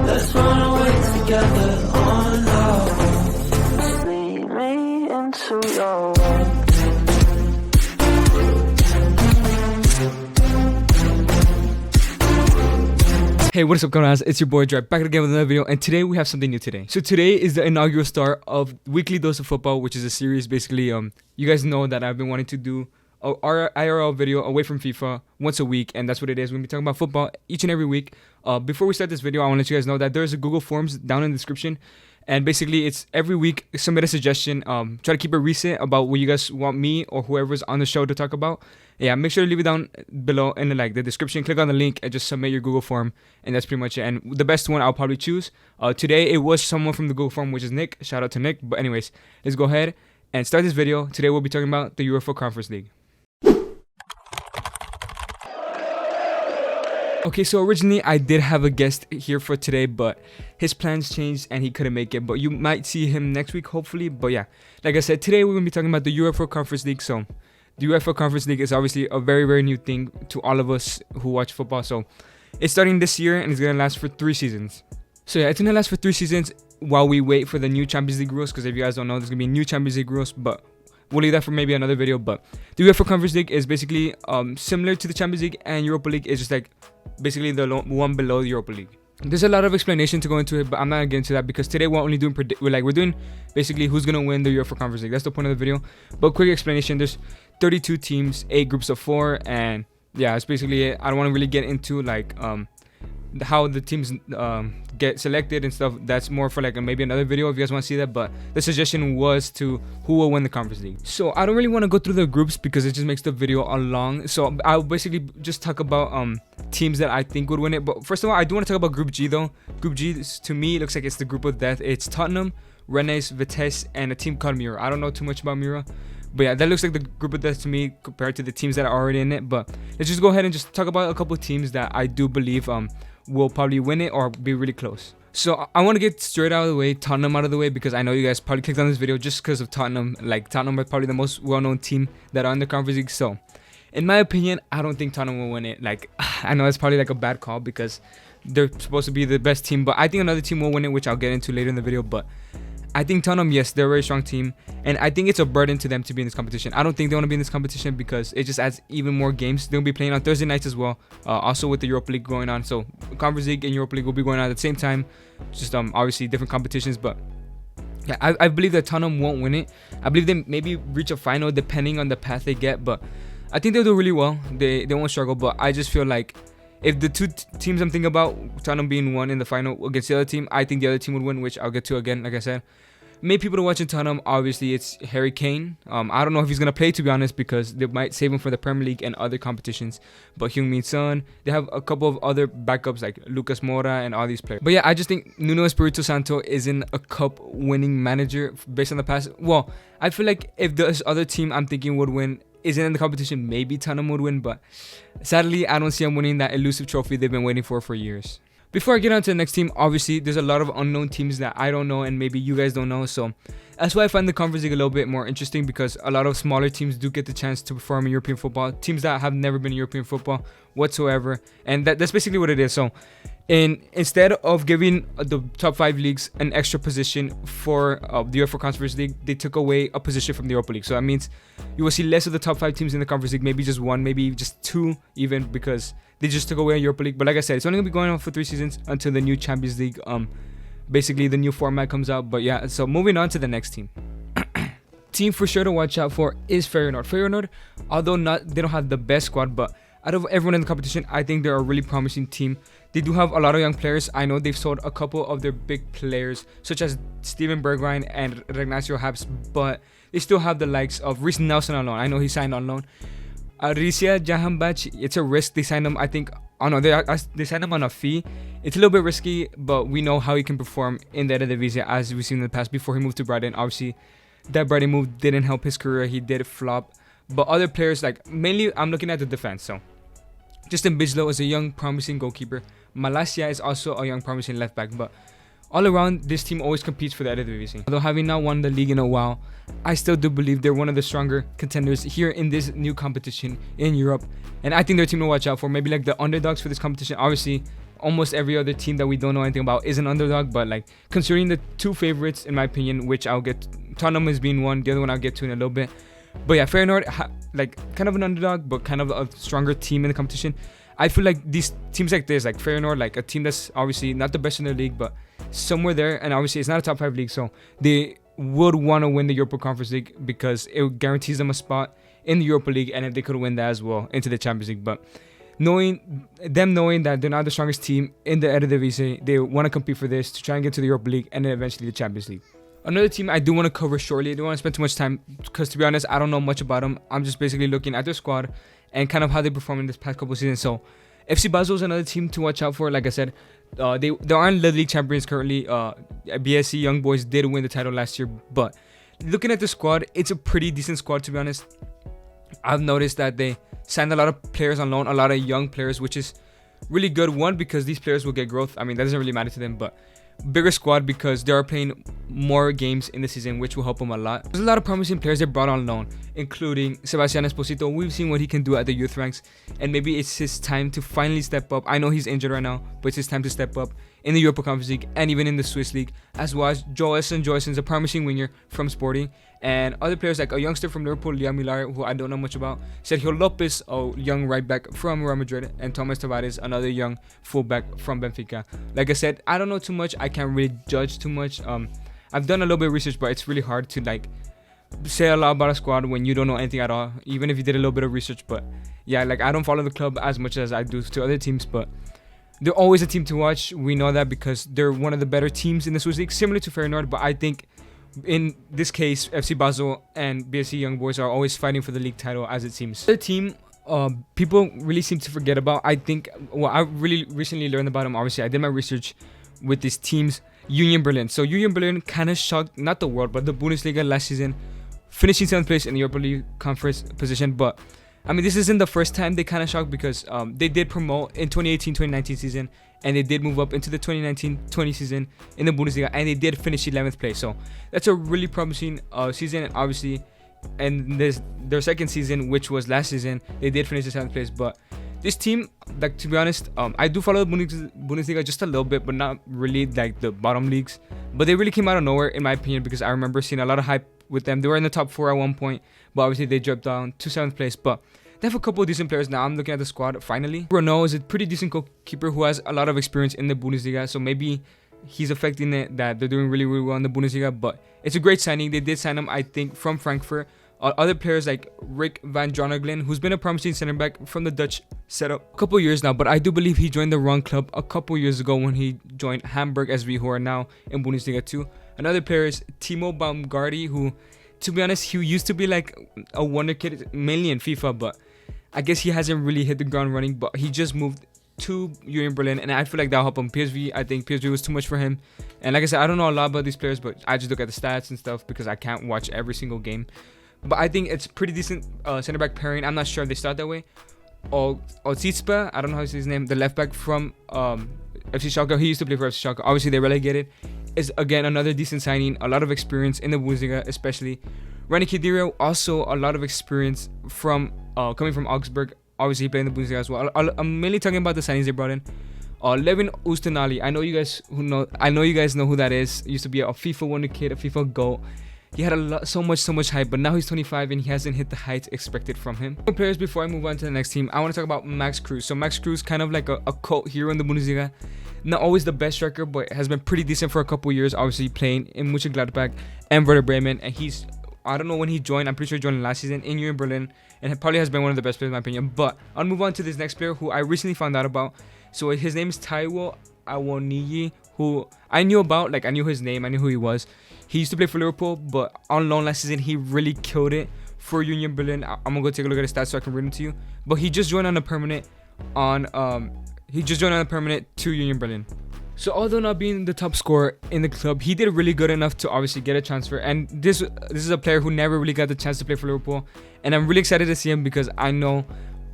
Let's run away together on love. Lead me into your world. Hey, what is up guys, it's your boy Drive back again with another video, and today we have something new today. So today is the inaugural start of Weekly Dose of Football, which is a series. Basically, you guys know that I've been wanting to do our IRL video away from FIFA once a week, and that's what it is. We're gonna be talking about football each and every week. Before we start this video, I want to let you guys know that there's a Google Forms down in the description, and basically it's every week submit a suggestion. Try to keep it recent about what you guys want me or whoever's on the show to talk about. Yeah, make sure to leave it down below in the description. Click on the link and just submit your Google form, and that's pretty much it. And the best one I'll probably choose. Today it was someone from the Google form, which is Nick. Shout out to Nick. But anyways, let's go ahead and start this video. Today we'll be talking about the UEFA Conference League. Okay, so originally I did have a guest here for today, but his plans changed and he couldn't make it. But you might see him next week, hopefully. But yeah, like I said, today we're gonna be talking about the UEFA Conference League. So the UEFA Conference League is obviously a very, very new thing to all of us who watch football. So it's starting this year and it's going to last for 3 seasons. So yeah, it's going to last for 3 seasons while we wait for the new Champions League rules. Because if you guys don't know, there's going to be new Champions League rules. But we'll leave that for maybe another video. But the UEFA Conference League is basically similar to the Champions League, and Europa League is just like basically the one below the Europa League. There's a lot of explanation to go into it, but I'm not gonna get into that because today we're only doing we're doing basically who's gonna win the UEFA Conference League. That's the point of the video. But quick explanation: there's 32 teams, 8 groups of 4, and yeah, that's basically it. I don't want to really get into like how the teams get selected and stuff. That's more for like maybe another video if you guys want to see that. But the suggestion was to who will win the Conference League. So I don't really want to go through the groups because it just makes the video long. So I'll basically just talk about teams that I think would win it. But first of all, I do want to talk about Group G though. Group G to me looks like it's the group of death. It's Tottenham, Rennes, Vitesse, and a team called Mura. I don't know too much about Mura, but yeah, that looks like the group of death to me compared to the teams that are already in it. But let's just go ahead and just talk about a couple of teams that I do believe will probably win it or be really close. So I want to get straight out of the way, Tottenham out of the way, because I know you guys probably clicked on this video just because of Tottenham. Like, Tottenham are probably the most well-known team that are in the Conference League. So in my opinion, I don't think Tottenham will win it. Like, I know it's probably like a bad call because they're supposed to be the best team, but I think another team will win it, which I'll get into later in the video. But I think Tottenham, yes, they're a very strong team, and I think it's a burden to them to be in this competition. I don't think they want to be in this competition because it just adds even more games. They'll be playing on Thursday nights as well, also with the Europa League going on. So Conference League and Europa League will be going on at the same time, just obviously different competitions. But yeah, I believe that Tottenham won't win it. I believe they maybe reach a final depending on the path they get, but I think they'll do really well. They won't struggle, but I just feel like if the two teams I'm thinking about, Tottenham being one in the final against the other team, I think the other team would win, which I'll get to again, like I said. Main people to watch in Tottenham, obviously, it's Harry Kane. I don't know if he's going to play, to be honest, because they might save him for the Premier League and other competitions. But Heung-min Son, they have a couple of other backups like Lucas Moura and all these players. But yeah, I just think Nuno Espirito Santo isn't a cup-winning manager based on the past. Well, I feel like if this other team I'm thinking would win isn't in the competition, maybe Tottenham would win. But sadly, I don't see them winning that elusive trophy they've been waiting for years. Before I get on to the next team, obviously, there's a lot of unknown teams that I don't know and maybe you guys don't know. So that's why I find the Conference League a little bit more interesting, because a lot of smaller teams do get the chance to perform in European football. Teams that have never been in European football whatsoever. And that's basically what it is. So instead of giving the top 5 leagues an extra position for the UEFA Conference League, they took away a position from the Europa League. So that means you will see less of the top 5 teams in the Conference League, maybe just 1, maybe just 2 even, because they just took away Europa League. But like I said, it's only going to be going on for 3 seasons until the new Champions League, basically the new format comes out. But yeah, so moving on to the next team. Team for sure to watch out for is Feyenoord. Feyenoord, although they don't have the best squad, but out of everyone in the competition, I think they're a really promising team. They do have a lot of young players. I know they've sold a couple of their big players, such as Steven Bergwijn and Ignacio Habs, but they still have the likes of Reece Nelson on loan. I know he signed on loan. Risia Jahanbakhsh, it's a risk. They signed him, I think, they signed him on a fee. It's a little bit risky, but we know how he can perform in the Eredivisie, as we've seen in the past before he moved to Brighton. Obviously, that Brighton move didn't help his career. He did flop. But other players, like, mainly I'm looking at the defense. So Justin Bijlow is a young, promising goalkeeper. Malacia is also a young, promising left back. But all around, this team always competes for the Eredivisie. Although having not won the league in a while, I still do believe they're one of the stronger contenders here in this new competition in Europe. And I think they're a team to watch out for. Maybe like the underdogs for this competition. Obviously, almost every other team that we don't know anything about is an underdog. But like considering the two favorites in my opinion, which I'll get, Tottenham as being one, the other one I'll get to in a little bit. But yeah, Feyenoord, like kind of an underdog, but kind of a stronger team in the competition. I feel like these teams like this, like Feyenoord, like a team that's obviously not the best in the league, but somewhere there, and obviously it's not a top 5 league, so they would want to win the Europa Conference League because it guarantees them a spot in the Europa League, and if they could win that as well into the Champions League. But knowing that they're not the strongest team in the Eredivisie, they want to compete for this to try and get to the Europa League and then eventually the Champions League. Another team I do want to cover shortly, I don't want to spend too much time because to be honest, I don't know much about them. I'm just basically looking at their squad and kind of how they performed in this past couple of seasons. So FC Basel is another team to watch out for. Like I said, they aren't the league champions currently. BSC Young Boys did win the title last year, but looking at the squad, it's a pretty decent squad to be honest. I've noticed that they signed a lot of players on loan, a lot of young players, which is really good. One, because these players will get growth. I mean, that doesn't really matter to them, but bigger squad because they are playing more games in the season, which will help them a lot. There's a lot of promising players they brought on loan, including Sebastian Esposito. We've seen what he can do at the youth ranks, and maybe it's his time to finally step up. I know he's injured right now, but it's his time to step up in the Europa Conference League and even in the Swiss League, as well as Joyce's a promising winger from Sporting, and other players like a youngster from Liverpool, Liam Millar, who I don't know much about, Sergio Lopez, a young right back from Real Madrid, and Thomas Tavares, another young fullback from Benfica. Like I said, I don't know too much. I can't really judge too much. I've done a little bit of research, but it's really hard to like say a lot about a squad when you don't know anything at all, even if you did a little bit of research. But yeah, like I don't follow the club as much as I do to other teams, but they're always a team to watch. We know that because they're one of the better teams in the Swiss League, similar to Feyenoord, but I think in this case, FC Basel and BSC Young Boys are always fighting for the league title, as it seems. The team people really seem to forget about, I think, well, I really recently learned about them. Obviously, I did my research with these teams, Union Berlin. So Union Berlin kind of shocked, not the world, but the Bundesliga last season, finishing 7th place in the Europa League conference position. But I mean, this isn't the first time they kind of shocked because they did promote in 2018-2019 season, and they did move up into the 2019-20 season in the Bundesliga, and they did finish 11th place. So that's a really promising season, and obviously, and their second season, which was last season, they did finish the 7th place. But this team, like to be honest, I do follow the Bundesliga just a little bit, but not really like the bottom leagues. But they really came out of nowhere, in my opinion, because I remember seeing a lot of hype with them. They were in the top 4 at one point, but obviously they dropped down to 7th place. But they have a couple of decent players now. I'm looking at the squad finally. Renault is a pretty decent goalkeeper who has a lot of experience in the Bundesliga, so maybe he's affecting it that they're doing really, really well in the Bundesliga. But it's a great signing. They did sign him, I think, from Frankfurt. Other players like Rick van Droneglen, who's been a promising center back from the Dutch setup a couple years now, but I do believe he joined the wrong club a couple years ago when he joined Hamburg SV, who are now in Bundesliga 2. Another player is Teemo Bam Guardi, who, to be honest, he used to be like a wonder kid, mainly in FIFA, but I guess he hasn't really hit the ground running. But he just moved to Union Berlin, and I feel like that'll help him. PSV, I think PSV was too much for him. And like I said, I don't know a lot about these players, but I just look at the stats and stuff because I can't watch every single game. But I think it's pretty decent center back pairing. I'm not sure if they start that way. Ozitspa, I don't know how to say his name, the left back from FC Schalke. He used to play for FC Schalke. Obviously, they relegated. Is again another decent signing. A lot of experience in the Bundesliga, especially. Rani Khedira, also a lot of experience from coming from Augsburg. Obviously, he played in the Bundesliga as well. I'm mainly talking about the signings they brought in. Levin Ustenali. I know you guys know who that is. He used to be a FIFA wonder kid, a FIFA GOAT. He had so much hype, but now he's 25 and he hasn't hit the heights expected from him. Players before I move on to the next team, I want to talk about Max Cruz. So Max Cruz, kind of like a cult hero in the Bundesliga. Not always the best striker, but has been pretty decent for a couple years. Obviously playing in Mönchengladbach and Werder Bremen, and he's, I don't know when he joined. I'm pretty sure he joined last season in Union Berlin, and he probably has been one of the best players in my opinion. But I'll move on to this next player who I recently found out about. So his name is Taiwa Awoniyi, who I knew about. Like I knew his name, I knew who he was. He used to play for Liverpool, but on loan last season, he really killed it for Union Berlin. I'm gonna go take a look at his stats so I can read them to you. But he just joined on a permanent to Union Berlin. So although not being the top scorer in the club, he did really good enough to obviously get a transfer. And this is a player who never really got the chance to play for Liverpool. And I'm really excited to see him because I know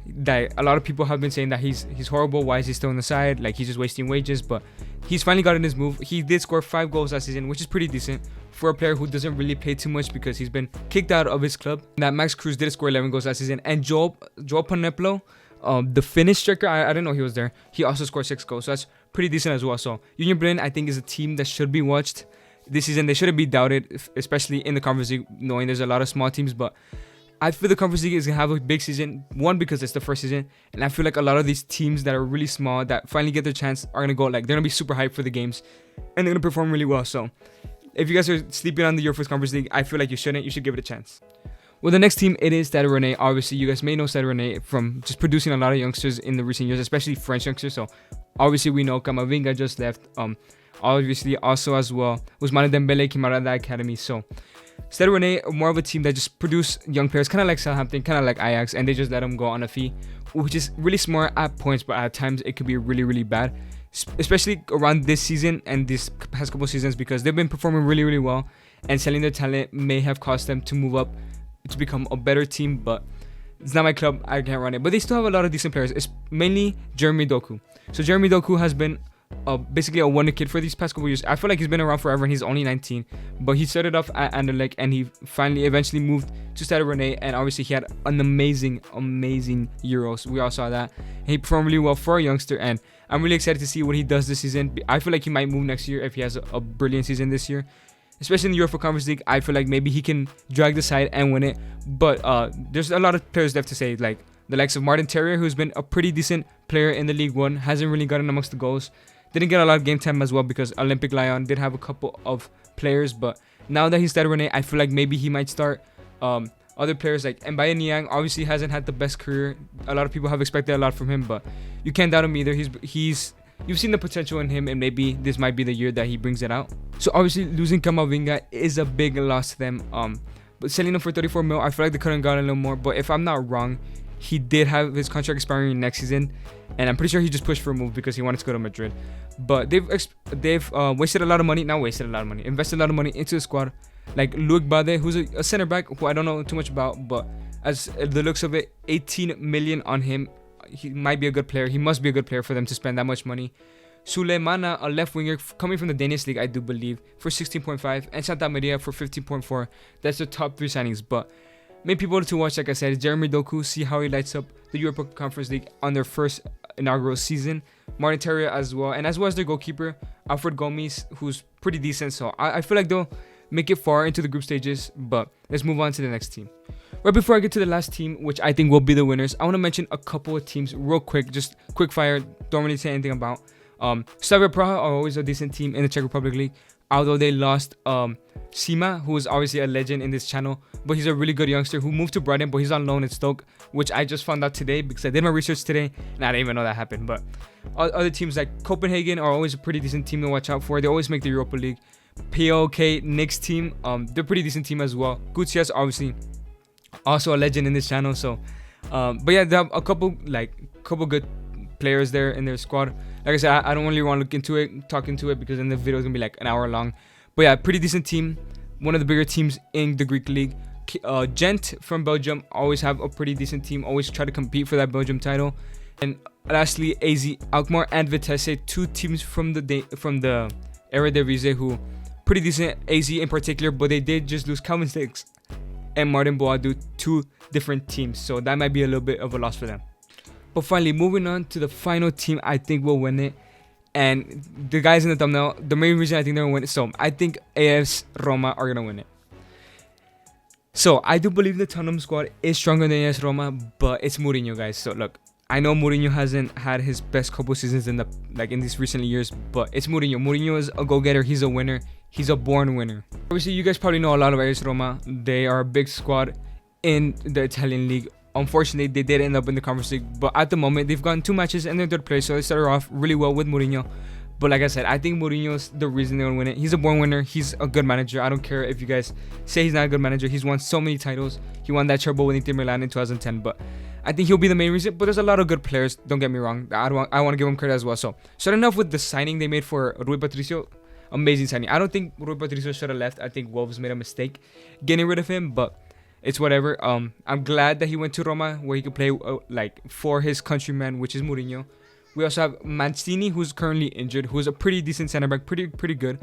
that a lot of people have been saying that he's horrible. Why is he still on the side? Like he's just wasting wages. But he's finally gotten his move. He did score 5 goals last season, which is pretty decent for a player who doesn't really play too much because he's been kicked out of his club. That Max Cruz did score 11 goals last season. And Joel Paneplo, The Finnish striker, I didn't know he was there. He also scored 6 goals, so that's pretty decent as well. So Union Berlin, I think, is a team that should be watched this season. They shouldn't be doubted, especially in the Conference League, knowing there's a lot of small teams. But I feel the Conference League is going to have a big season. One, because it's the first season. And I feel like a lot of these teams that are really small, that finally get their chance, are going to go, like, they're going to be super hyped for the games. And they're going to perform really well. So if you guys are sleeping on the Europa Conference League, I feel like you shouldn't. You should give it a chance. Well, the next team, it is Stade Rennais. Obviously, you guys may know Stade Rennais from just producing a lot of youngsters in the recent years, especially French youngsters. So obviously, we know Camavinga just left. Obviously, also as well, Ousmane Dembele came out of that academy. So Stade Rennais, more of a team that just produce young players, kind of like Southampton, kind of like Ajax, and they just let them go on a fee, which is really smart at points, but at times it could be really, really bad, especially around this season and this past couple seasons, because they've been performing really, really well, and selling their talent may have caused them to move up to become a better team. But it's not my club, I can't run it. But they still have a lot of decent players. It's mainly Jeremy Doku. So Jeremy Doku has been basically a wonder kid for these past couple years. I feel like he's been around forever, and he's only 19. But he started off at Anderlecht, and he eventually moved to Stade Rennais, and obviously he had an amazing Euros. We all saw that. And he performed really well for a youngster, and I'm really excited to see what he does this season. I feel like he might move next year if he has a brilliant season this year. Especially in the UEFA Conference League, I feel like maybe he can drag the side and win it. But there's a lot of players left to say, like the likes of Martin Terrier, who's been a pretty decent player in the League One, hasn't really gotten amongst the goals. Didn't get a lot of game time as well, because Olympic Lyon did have a couple of players. But now that he's Stade Rennais, I feel like maybe he might start. Other players like Mbaye Niang obviously hasn't had the best career. A lot of people have expected a lot from him, but you can't doubt him either. You've seen the potential in him, and maybe this might be the year that he brings it out. So obviously losing Camavinga is a big loss to them. But selling him for 34 mil, I feel like they could have gotten a little more. But if I'm not wrong, he did have his contract expiring next season, and I'm pretty sure he just pushed for a move because he wanted to go to Madrid. But they've wasted a lot of money. Not wasted a lot of money. Invested a lot of money into the squad. Like Loic Bade, who's a center back who I don't know too much about, but as the looks of it, 18 million on him. He might be a good player. He must be a good player for them to spend that much money. Suleimana, a left winger coming from the Danish league, I do believe, for 16.5, and Santa Maria for 15.4. That's the top 3 signings. But main people to watch, like I said, Jeremy Doku, see how he lights up the Europa Conference League on their first inaugural season. Martin Terrier as well, and as well as their goalkeeper, Alfred Gomes, who's pretty decent. So I feel like they'll make it far into the group stages. But let's move on to the next team. Right before I get to the last team, which I think will be the winners, I want to mention a couple of teams real quick, just quick fire, don't really say anything about. Slavia Praha are always a decent team in the Czech Republic League, although they lost Sima, who is obviously a legend in this channel, but he's a really good youngster who moved to Brighton, but he's on loan at Stoke, which I just found out today because I did my research today, and I didn't even know that happened. But other teams like Copenhagen are always a pretty decent team to watch out for. They always make the Europa League. POK Nick's team, they're a pretty decent team as well. Gutierrez, obviously, also a legend in this channel. So but yeah, they have a couple good players there in their squad. Like I said, I don't really want to talk into it because then the video is gonna be like an hour long. But yeah, pretty decent team, one of the bigger teams in the Greek league. Gent from Belgium always have a pretty decent team, always try to compete for that Belgium title. And lastly, AZ Alkmaar and Vitesse, 2 teams from the Eredivisie who pretty decent. AZ in particular, but they did just lose Calvin Sticks and Martin Boadu, 2 different teams, so that might be a little bit of a loss for them. But finally, moving on to the final team I think will win it, and the guys in the thumbnail, the main reason I think they're gonna win it, so I think AS Roma are gonna win it. So I do believe the Tottenham squad is stronger than AS Roma, but it's Mourinho, guys. So look, I know Mourinho hasn't had his best couple seasons in these recent years, but it's Mourinho. Mourinho is a go-getter. He's a winner. He's a born winner. Obviously, you guys probably know a lot of AS Roma. They are a big squad in the Italian league. Unfortunately, they did end up in the Conference League, but at the moment, they've gotten 2 matches and they're 3rd place, so they started off really well with Mourinho. But like I said, I think Mourinho's the reason they're going to win it. He's a born winner. He's a good manager. I don't care if you guys say he's not a good manager. He's won so many titles. He won that treble with Inter Milan in 2010, but I think he'll be the main reason. But there's a lot of good players, don't get me wrong. I want to give him credit as well. So starting off with the signing they made for Rui Patricio, amazing signing. I don't think Rui Patricio should have left. I think Wolves made a mistake getting rid of him, but it's whatever. I'm glad that he went to Roma, where he could play for his countryman, which is Mourinho. We also have Mancini, who's currently injured, who's a pretty decent center back, pretty good.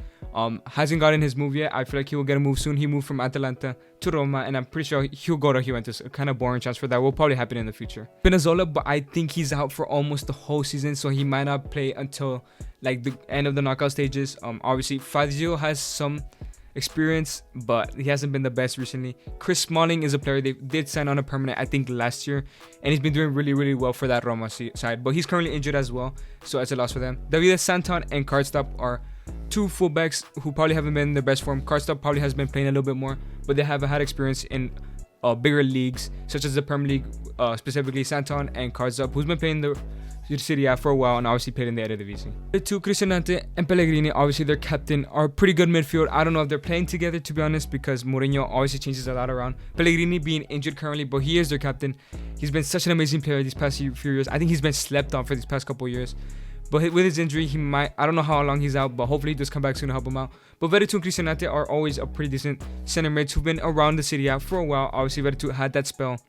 Hasn't gotten his move yet. I feel like he will get a move soon. He moved from Atalanta to Roma, and I'm pretty sure he'll go to Juventus. A kind of boring transfer that will probably happen in the future. Spinazzola, but I think he's out for almost the whole season, so he might not play until like the end of the knockout stages. Obviously Fazio has some experience, but he hasn't been the best recently. Chris Smalling is a player they did sign on a permanent, I think, last year, and he's been doing really well for that Roma side, but he's currently injured as well, so it's a loss for them. Davide Santon and Cardstop are two fullbacks who probably haven't been in their best form. Cardstop probably has been playing a little bit more, but they haven't had experience in bigger leagues such as the Premier League, specifically Santon and Cardstop, who's been playing the Seriea for a while and obviously played in the Eredivisie. The two, Cristante and Pellegrini, obviously their captain, are pretty good midfield. I don't know if they're playing together, to be honest, because Mourinho obviously changes a lot around. Pellegrini being injured currently, but he is their captain. He's been such an amazing player these past few years. I think he's been slept on for these past couple of years. But with his injury, he might, I don't know how long he's out, but hopefully he does come back soon to help him out. But Veretout and Cristante are always a pretty decent center mids who've been around the Serie for a while. Obviously Veretout had that spell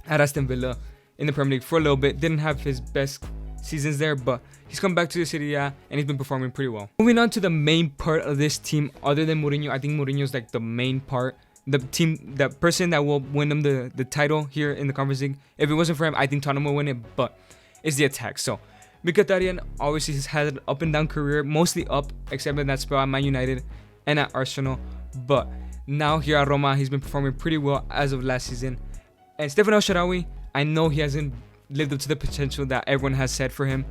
at Aston Villa in the Premier League for a little bit. Didn't have his best seasons there, but he's come back to the Serie and he's been performing pretty well. Moving on to the main part of this team, other than Mourinho, I think Mourinho is like the main part. The team, the person that will win them the title here in the Conference League. If it wasn't for him, I think Tottenham will win it, but it's the attack. So Mkhitaryan obviously has had an up and down career, mostly up, except in that spell at Man United and at Arsenal. But now here at Roma, he's been performing pretty well as of last season. And Stefan El Shaarawy, I know he hasn't lived up to the potential that everyone has said for him,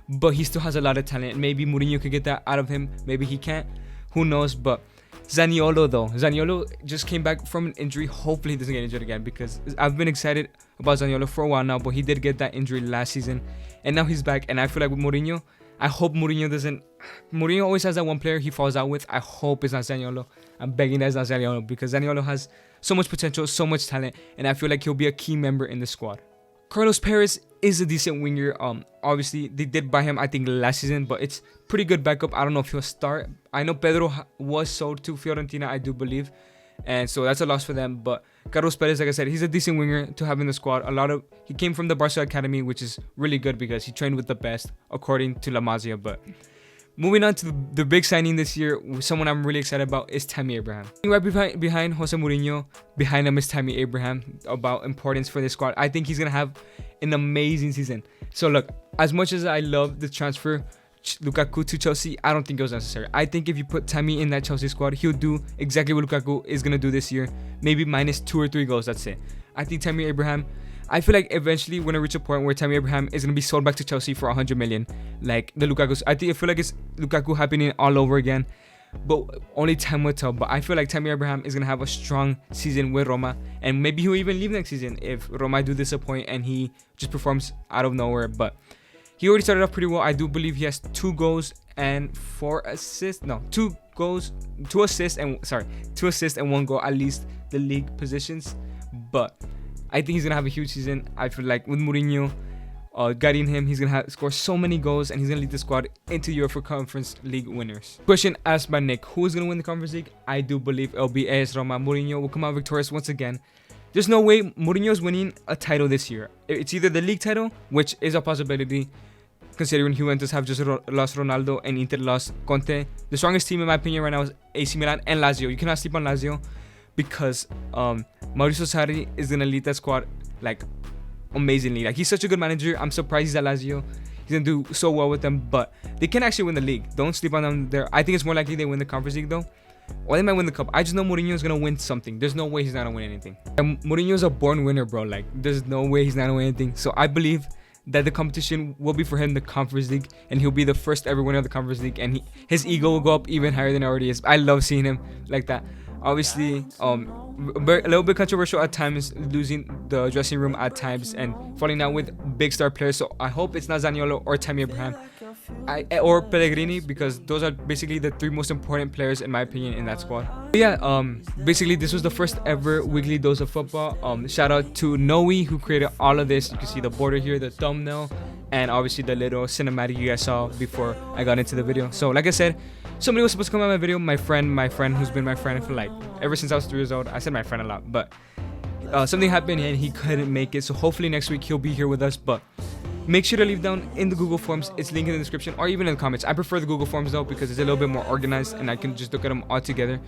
but he still has a lot of talent. Maybe Mourinho could get that out of him, maybe he can't, who knows. But Zaniolo though, Zaniolo just came back from an injury. Hopefully he doesn't get injured again, because I've been excited about Zaniolo for a while now, but he did get that injury last season and now he's back. And I feel like with Mourinho, I hope Mourinho doesn't, Mourinho always has that one player he falls out with. I hope it's not Zaniolo. I'm begging that it's not Zaniolo, because Zaniolo has so much potential, so much talent, and I feel like he'll be a key member in the squad. Carlos Perez is a decent winger. Obviously they did buy him, I think, last season, but it's pretty good backup. I don't know if he'll start. I know Pedro was sold to Fiorentina, I do believe, and so that's a loss for them. But Carlos Perez, like I said, he's a decent winger to have in the squad. He came from the Barca academy, which is really good because he trained with the best, according to La Masia. But moving on to the big signing this year, someone I'm really excited about is Tammy Abraham. Right behind Jose Mourinho, behind him is Tammy Abraham, about importance for this squad. I think he's going to have an amazing season. So look, as much as I love the transfer Lukaku to Chelsea, I don't think it was necessary. I think if you put Tammy in that Chelsea squad, he'll do exactly what Lukaku is going to do this year. Maybe minus 2 or 3 goals, that's it. I think Tammy Abraham, I feel like eventually we're going to reach a point where Tammy Abraham is going to be sold back to Chelsea for 100 million. Like the Lukaku. I feel like it's Lukaku happening all over again. But only time will tell. But I feel like Tammy Abraham is going to have a strong season with Roma. And maybe he'll even leave next season if Roma do disappoint and he just performs out of nowhere. But he already started off pretty well. I do believe he has 2 goals and 4 assists. No, 2 goals, 2 assists and 1 goal, at least the league positions. But I think he's going to have a huge season. I feel like with Mourinho guiding him, he's going to score so many goals and he's going to lead the squad into UEFA Conference League winners. Question asked by Nick, who is going to win the Conference League? I do believe it'll be AS Roma. Mourinho will come out victorious once again. There's no way Mourinho is winning a title this year. It's either the league title, which is a possibility, considering Juventus have just lost Ronaldo and Inter lost Conte. The strongest team in my opinion right now is AC Milan and Lazio. You cannot sleep on Lazio because Mauricio Sarri is going to lead that squad like amazingly. Like, he's such a good manager. I'm surprised he's at Lazio. He's going to do so well with them, but they can actually win the league. Don't sleep on them there. I think it's more likely they win the Conference League though. Or they might win the cup. I just know Mourinho is going to win something. There's no way he's not going to win anything. And Mourinho is a born winner, bro. Like, there's no way he's not going to win anything. So I believe that the competition will be for him, the Conference League, and he'll be the first ever winner of the Conference League, and his ego will go up even higher than it already is. I love seeing him like that. Obviously, a little bit controversial at times, losing the dressing room at times and falling out with big star players. So I hope it's not Zaniolo or Tammy Abraham or Pellegrini, because those are basically the 3 most important players in my opinion in that squad. But yeah, basically this was the first ever weekly dose of football. Shout out to Noe who created all of this. You can see the border here, the thumbnail, and obviously the little cinematic you guys saw before I got into the video. So like I said, somebody was supposed to come on my video, my friend who's been my friend for like ever since I was 3 years old. I said my friend a lot, but something happened and he couldn't make it. So hopefully next week he'll be here with us. But Make sure to leave down in the Google Forms. It's linked in the description or even in the comments. I prefer the Google Forms though because it's a little bit more organized and I can just look at them all together.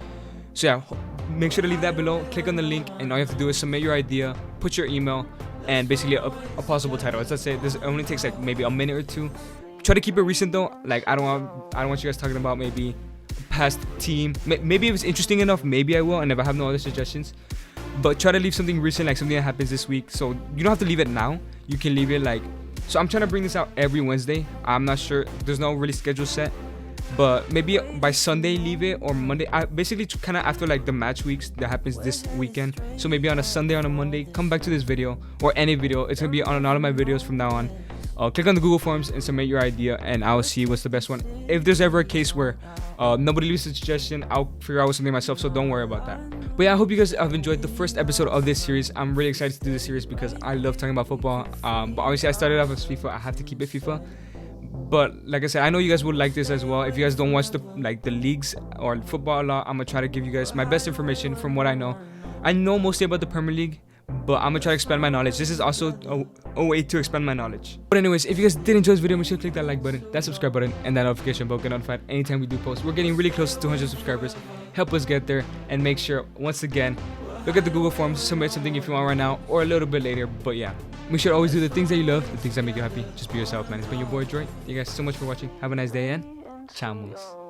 So yeah, make sure to leave that below. Click on the link and all you have to do is submit your idea, put your email, and basically a possible title. Let's say this only takes like maybe a minute or two. Try to keep it recent though. Like I don't want you guys talking about maybe past team. Maybe if it's interesting enough, maybe I will. And if I have no other suggestions, but try to leave something recent, like something that happens this week. So you don't have to leave it now. You can leave it like. So I'm trying to bring this out every Wednesday. I'm not sure. There's no really schedule set. But maybe by Sunday leave it or Monday. I basically kind of after like the match weeks that happens this weekend. So maybe on a Sunday, on a Monday, come back to this video or any video. It's gonna be on all of my videos from now on. Click on the Google Forms and submit your idea, and I'll see what's the best one. If there's ever a case where nobody leaves a suggestion, I'll figure out something myself. So don't worry about that. But yeah, I hope you guys have enjoyed the first episode of this series. I'm really excited to do this series because I love talking about football. But obviously, I started off with FIFA. I have to keep it FIFA. But like I said, I know you guys would like this as well. If you guys don't watch the leagues or football a lot, I'm gonna try to give you guys my best information from what I know. I know mostly about the Premier League, but I'm gonna try to expand my knowledge. This is also a way to expand my knowledge. But anyways, if you guys did enjoy this video, make sure to click that like button, that subscribe button, and that notification bell. Get notified anytime we do post. We're getting really close to 200 subscribers. Help us get there, and make sure once again, look at the Google Forms, submit something if you want right now or a little bit later. But yeah, we should always do the things that you love, the things that make you happy. Just be yourself, man. It's been your boy Joy. Thank you guys so much for watching. Have a nice day and chamos.